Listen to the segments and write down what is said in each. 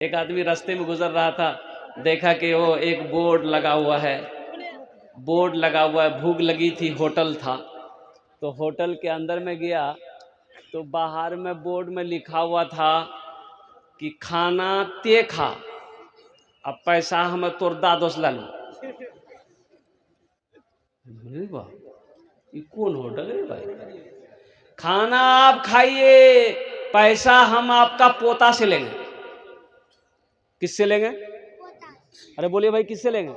एक आदमी रास्ते में गुजर रहा था, देखा कि वो एक बोर्ड लगा हुआ है, भूख लगी थी, होटल था। तो होटल के अंदर में गया तो बाहर में बोर्ड में लिखा हुआ था कि खाना ते खा, अब पैसा हमें तोर दादोस ला लो। अरे वाह, ये कौन होटल है भाई? खाना आप खाइए, पैसा हम आपका पोता से लेंगे। किससे लेंगे? अरे बोलिए भाई, किससे लेंगे?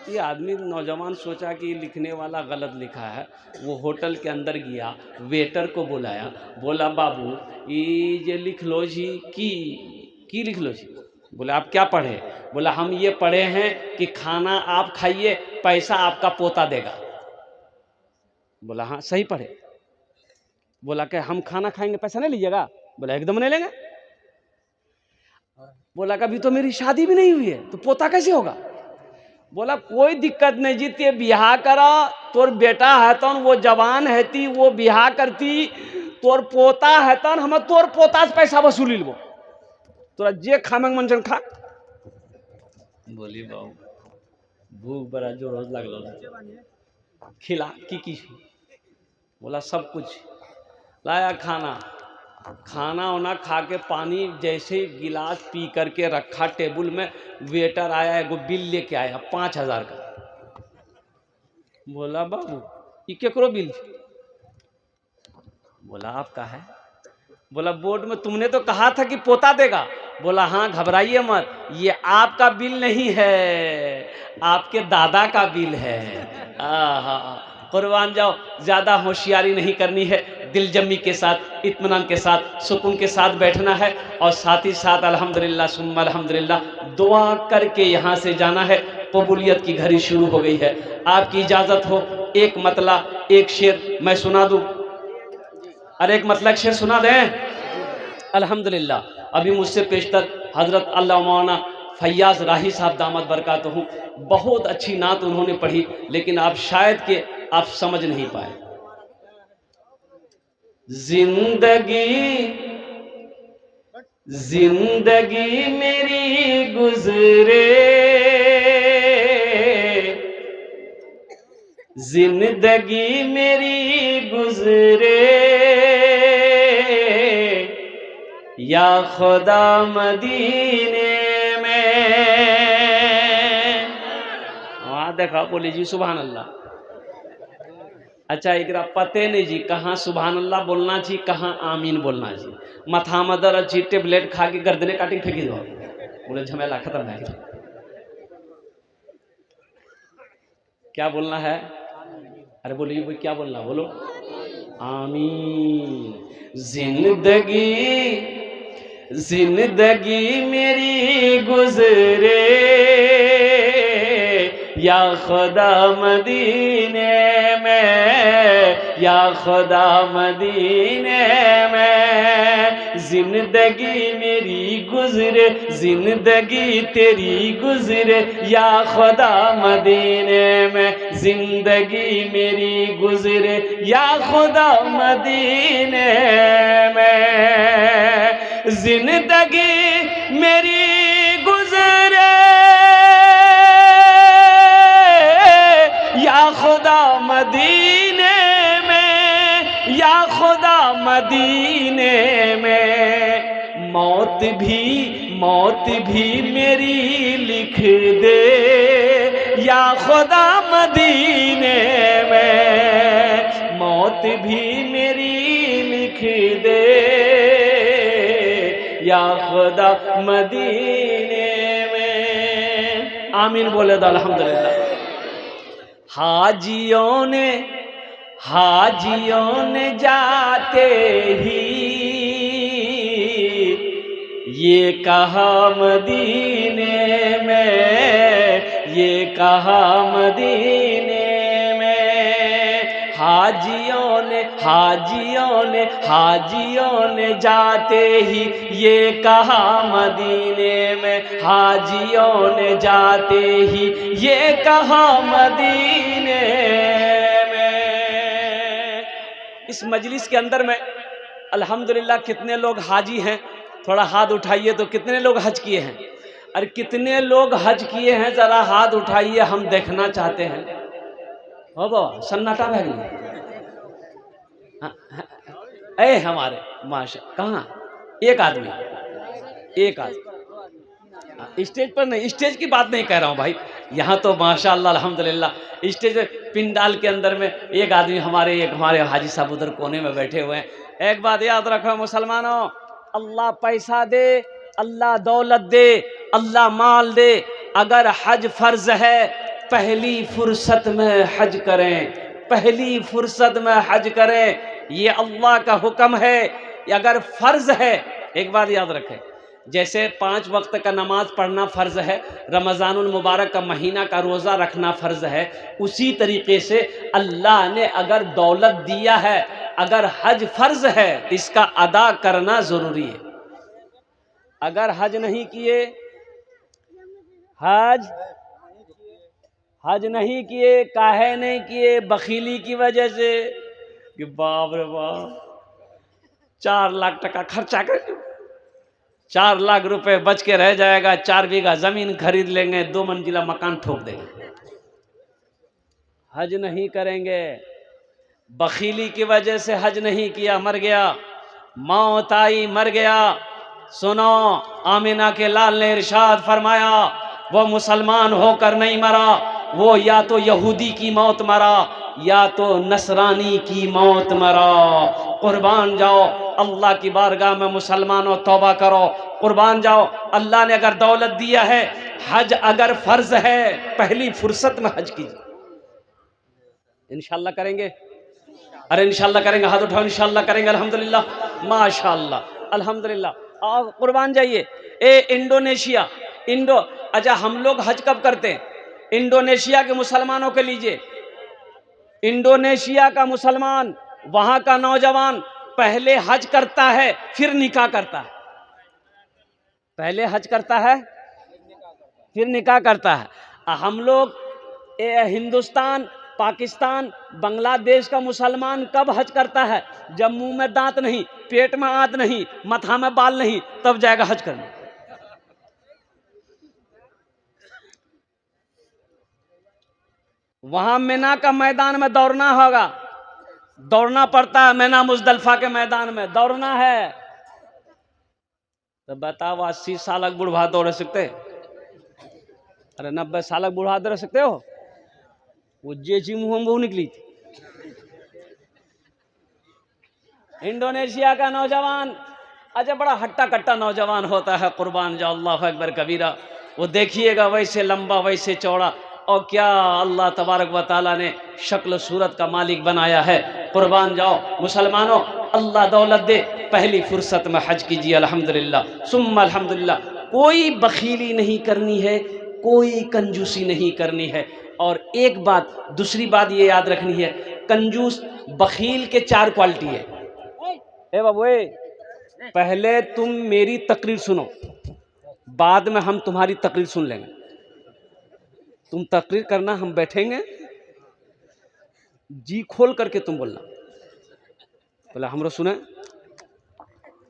ये आदमी नौजवान सोचा कि लिखने वाला गलत लिखा है। वो होटल के अंदर गया, वेटर को बुलाया, बोला बाबू ये लिख लो जी, की लिख लो जी। बोला आप क्या पढ़े? बोला हम ये पढ़े हैं कि खाना आप खाइए, पैसा आपका पोता देगा। बोला हाँ सही पढ़े। बोला कि हम खाना खाएंगे पैसा नहीं लीजिएगा? बोला एकदम नहीं लेंगे। बोला कि अभी तो मेरी शादी भी नहीं हुई है, तो पोता कैसे होगा? बोला कोई दिक्कत नहीं जी, ते बिहार करा, तोर बेटा है तो वो जवान है ती, वो बिहार करती, तोर पोता है तो हम तोर पोता से पैसा वसूली लेबो, तोरा जे खामे मन खा। बोली बाबू भूख बड़ा जोर लगल, खिला की? बोला सब कुछ लाया, खाना वाना खा के पानी जैसे ही गिलास पी करके रखा टेबल में, वेटर आया, एगो बिल लेके आया 5,000 का। बोला बाबू ये केकरो बिल? बोला आपका है। बोला बोर्ड में तुमने तो कहा था कि पोता देगा। बोला हाँ घबराइए मत, ये आपका बिल नहीं है, आपके दादा का बिल है। कुर्बान जाओ, ज्यादा होशियारी नहीं करनी है, दिलजमी के साथ, इत्मीनान के साथ, सुकून के साथ बैठना है और साथ ही साथ अल्हम्दुलिल्लाह सुम्मा अल्हम्दुलिल्लाह दुआ करके यहाँ से जाना है। कबूलियत की घड़ी शुरू हो गई है। आपकी इजाजत हो एक मतला एक शेर मैं सुना दूं? अरे एक मतलब शेर सुना दें? अल्हम्दुलिल्लाह अभी मुझसे पेशतर हजरत अल्लाह मौलाना फैयाज राही साहब दामद बरकातहू, बहुत अच्छी नात उन्होंने पढ़ी, लेकिन आप शायद के आप समझ नहीं पाए। जिंदगी मेरी गुजरे, जिंदगी मेरी गुजरे, या खुदा मदीने में। वहाँ देखा, बोली जी सुभान अल्लाह। अच्छा एक पते नहीं जी कहाँ सुभान अल्लाह बोलना जी, कहाँ आमीन बोलना जी। मथा मदर अच्छी टेबलेट खा के गर्दने काटी फेंकी दो, बोले झमेला खत्म है। क्या बोलना है? अरे बोलिए भाई क्या बोलना, बोलो आमीन। जिंदगी मेरी गुजरे, या खुदा मदीने में, या खुदा मदीने में। जिंदगी मेरी गुजरे, जिंदगी तेरी गुजरे, या खुदा मदीने में। जिंदगी मेरी गुजरे, या खुदा मदीने में। जिंदगी मेरी गुजरे, या खुदा मदीने में, या खुदा मदीने में। मौत भी मेरी लिख दे, या खुदा मदीने में। मौत भी मेरी लिख दे, या खुदा मदीने में। आमीन बोले तो अल्हम्दुलिल्लाह। हाजियों ने जाते ही ये कहा मदीने में, ये कहा मदीने में। हाजियों ने जाते ही ये कहा मदीने में। हाजियों ने जाते ही ये कहा मदीने में। इस मजलिस के अंदर में अल्हम्दुलिल्लाह कितने लोग हाजी हैं, थोड़ा हाथ उठाइए तो कितने लोग हज किए हैं? अरे कितने लोग हज किए हैं, जरा हाथ उठाइए, हम देखना चाहते हैं। हो बाबा सन्नाटा भाग ए हमारे माशा कहाँ? एक आदमी, एक आदमी स्टेज पर नहीं, स्टेज की बात नहीं कह रहा हूँ भाई, यहाँ तो माशाअल्लाह अल्हम्दुलिल्लाह स्टेज पिंडाल के अंदर में एक आदमी हमारे हाजी साहब उधर कोने में बैठे हुए हैं। एक बात याद रखो मुसलमानों, अल्लाह पैसा दे, अल्लाह दौलत दे, अल्लाह माल दे, अगर हज फर्ज है पहली फुर्सत में हज करें, पहली फुर्सत में हज करें, ये अल्लाह का हुक्म है। अगर फर्ज है, एक बात याद रखें, जैसे 5 वक्त का नमाज पढ़ना फ़र्ज़ है, रमज़ानुल मुबारक का महीना का रोज़ा रखना फ़र्ज़ है, उसी तरीके से अल्लाह ने अगर दौलत दिया है, अगर हज फ़र्ज़ है तो इसका अदा करना ज़रूरी है। अगर हज नहीं किए, हज नहीं किए, काहे नहीं किए? बखीली की वजह से कि बाप रे बाप 4 लाख टका खर्चा कर, 4 लाख रुपए बच के रह जाएगा, 4 बीघा जमीन खरीद लेंगे, 2 मंजिला मकान ठोक देंगे, हज नहीं करेंगे। बखीली की वजह से हज नहीं किया, मर गया, मौत आई, मर गया। सुनो, आमिना के लाल ने इरशाद फरमाया, वो मुसलमान होकर नहीं मरा, वो या तो यहूदी की मौत मरा या तो नसरानी की मौत मरा। कुर्बान जाओ अल्लाह की बारगाह में मुसलमानों, तौबा करो, कुर्बान जाओ। अल्लाह ने अगर दौलत दिया है, हज अगर फर्ज है, पहली फुर्सत में हज कीजिए। इंशाअल्लाह करेंगे, अरे इंशाअल्लाह करेंगे, हाथ उठाओ, इंशाअल्लाह करेंगे, अल्हम्दुलिल्लाह माशाअल्लाह अल्हम्दुलिल्लाह। और कुर्बान जाइए। इंडोनेशिया, अच्छा हम लोग हज कब करते हैं? इंडोनेशिया के मुसलमानों के लीजिए, इंडोनेशिया का मुसलमान, वहां का नौजवान पहले हज करता है फिर निकाह करता है, पहले हज करता है फिर निकाह करता है। हम लोग हिंदुस्तान, पाकिस्तान, बांग्लादेश का मुसलमान कब हज करता है? जब मुंह में दांत नहीं, पेट में आंत नहीं, माथा में बाल नहीं, तब जाएगा हज करने। वहां मिना का मैदान में दौड़ना होगा, दौड़ना पड़ता है, मिना मुजदलफा के मैदान में दौड़ना है। तो बताओ 80 साल बुढ़वा दौड़ सकते? अरे 90 साल बुढ़वा दौड़ सकते हो? वो जेची मुंह में निकली थी। इंडोनेशिया का नौजवान, अच्छा बड़ा हट्टा कट्टा नौजवान होता है, कुर्बान जाओ, अल्लाह अकबर कबीरा। वो देखिएगा वैसे लंबा वैसे चौड़ा, और क्या अल्लाह तबारक व तआला ने शक्ल सूरत का मालिक बनाया है। कुर्बान जाओ मुसलमानों, अल्लाह दौलत दे, पहली फुर्सत में हज कीजिए, अल्हम्दुलिल्लाह सुम्मा अल्हम्दुलिल्लाह। कोई बखीली नहीं करनी है, कोई कंजूसी नहीं करनी है। और एक बात, दूसरी बात ये याद रखनी है, कंजूस बखील के 4 क्वालिटी है। ए बाबू, पहले तुम मेरी तकरीर सुनो, बाद में हम तुम्हारी तकरीर सुन लेंगे। तुम तकरीर करना, हम बैठेंगे, जी खोल करके तुम बोलना। बोला हमरो सुने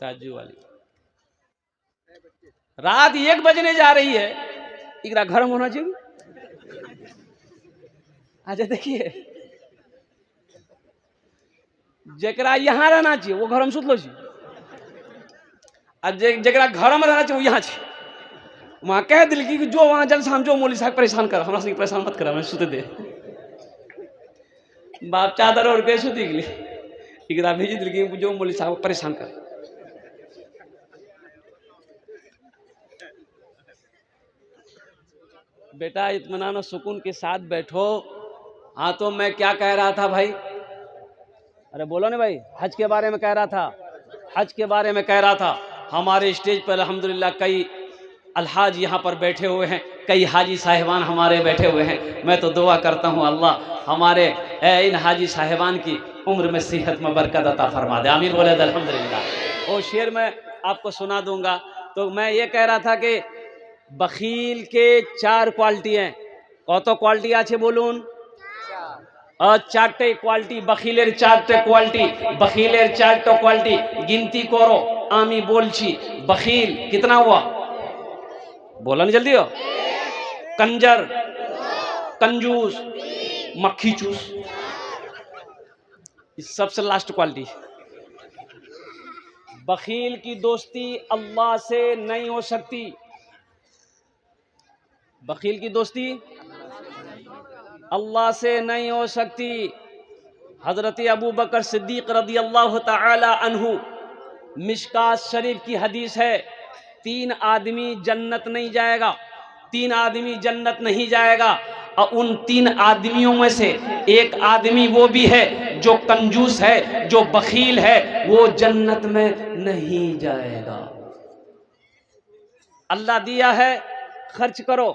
ताजू वाली, रात 1 बजने जा रही है, इकरा घर में होना चाहिए। अच्छा देखिए, जरा यहाँ रहना चाहिए वो घर में सुतलो चाहिए, जरा घर में रहना चाहिए वो यहाँ चाहिए। वहां कह दिल की जो वहां जल हम जो मौली साहब परेशान कर, हमरा से परेशान मत करा, मैं सुते दे। बाप चादर और के सुती गली, इकरा भेजी दिल की जो मौली साहब परेशान कर। बेटा इत्मीनान और सुकून के साथ बैठो। हाँ तो मैं क्या कह रहा था भाई? अरे बोलो ना भाई, हज के बारे में कह रहा था, हज के बारे में कह रहा था। हमारे स्टेज पर अल्हम्दुलिल्लाह कई अलहाज यहाँ पर बैठे हुए हैं, कई हाजी साहिबान हमारे बैठे हुए हैं। मैं तो दुआ करता हूँ अल्लाह हमारे इन हाजी साहिबान की उम्र में सेहत में बरकत अता फरमा दे, आमीन बोले अल्हम्दुलिल्लाह। वो शेर मैं आपको सुना दूंगा। तो मैं ये कह रहा था कि बखील के 4 क्वालिटी हैं। कत क्वालिटी आछे बोलून? 4टे क्वालिटी, बखीलेर 4टे क्वालिटी, बखीलेर 4टे क्वालिटी गिनती करो। आमी बोलची बखील कितना हुआ? बोला नहीं जल्दी हो। कंजर, कंजूस, मक्खी चूस, इस सबसे लास्ट क्वालिटी। बखील की दोस्ती अल्लाह से नहीं हो सकती। बखील की दोस्ती अल्लाह से नहीं हो सकती। हजरत अबू बकर सिद्दीक रदी अल्लाह ताला अन्हु, मिशकात शरीफ की हदीस है, 3 आदमी जन्नत नहीं जाएगा, 3 आदमी जन्नत नहीं जाएगा। और उन 3 आदमियों में से एक आदमी वो भी है जो कंजूस है, जो बखील है, वो जन्नत में नहीं जाएगा। अल्लाह दिया है खर्च करो,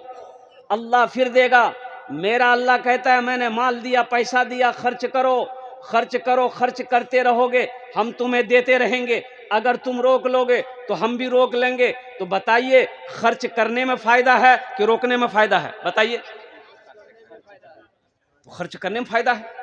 अल्लाह फिर देगा। मेरा अल्लाह कहता है मैंने माल दिया, पैसा दिया, खर्च करो, खर्च करो, खर्च करते रहोगे, हम तुम्हें देते रहेंगे। अगर तुम रोक लोगे तो हम भी रोक लेंगे। तो बताइए खर्च करने में फायदा है कि रोकने में फायदा है? बताइए। खर्च करने में फायदा है।